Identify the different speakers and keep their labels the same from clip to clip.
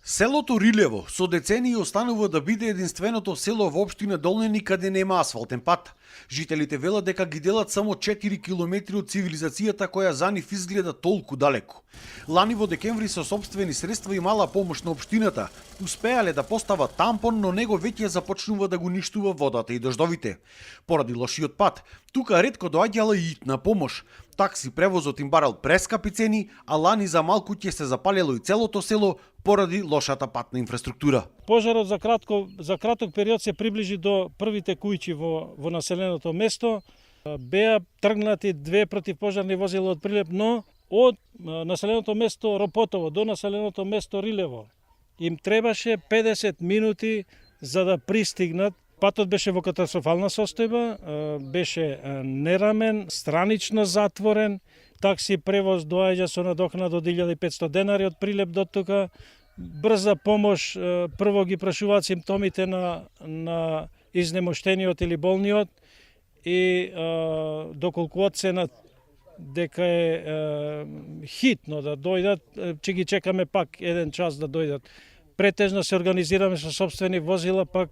Speaker 1: Селото Рилево со децении останува да биде единственото село во општина Долнени каде нема асфалтен пат. Жителите велат дека ги делат само 4 километри од цивилизацијата која за нив изгледа толку далеку. Лани во декември со сопствени средства и мала помош на општината успеале да постават тампон, но него веќе започнува да го ништува водата и дождовите. Поради лошиот пат, тука ретко доаѓала и итна помош. Такси превозот им барал прескапи цени, а лани за малку ќе се запалело и целото село поради лошата патна инфраструктура.
Speaker 2: Пожарот за краток период се приближи до првите куќи во населеното место. Беа тргнати 2 противпожарни возила од Прилеп, но од населеното место Ропотово до населеното место Рилево им требаше 50 минути за да пристигнат. Патот беше во катастрофална состојба, беше нерамен, странично затворен, такси превоз доаѓа со надокнада од 1500 денари од Прилеп до тука. Брза помош, прво ги прашуваат симптомите на изнемоштениот или болниот и доколку оценат дека е хитно да дојдат, ќе ги чекаме пак 1 час да дојдат. Претежно се организираме со собствени возила пак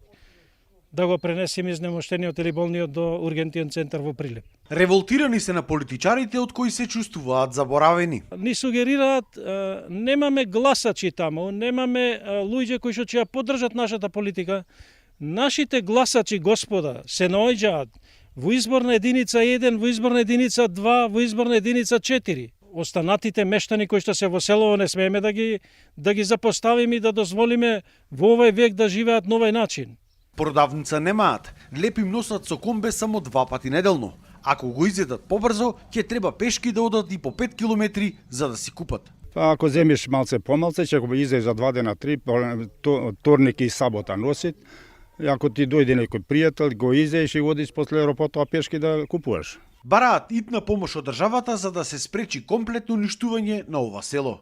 Speaker 2: да го пренесеме изнемоштениот или болниот до ургентиен центар во Прилеп.
Speaker 1: Револтирани се на политичарите од кои се чувствуваат заборавени.
Speaker 2: Ни сугерираат, немаме гласачи таму, немаме луѓе кои што ќе ја поддржат нашата политика. Нашите гласачи, господа, се наоѓаат во изборна единица 1, во изборна единица 2, во изборна единица 4. Останатите мештани кои што се во селово не смееме да ги запоставиме и да дозволиме во овој век да живеат на овој начин.
Speaker 1: Продавница немаат, лепи им носат со комбе само 2 пати неделно. Ако го изедат побрзо, ќе треба пешки да одат и по 5 километри за да си купат.
Speaker 3: Ако земиш малце помалце, ќе го изееш за 2 дена 3, вторник и сабота носит. Ако ти дојде некој пријател, го изееш и одиш после Ропотова пешки да купуваш.
Speaker 1: Бараат итна помош од државата за да се спречи комплетно уништување на ова село.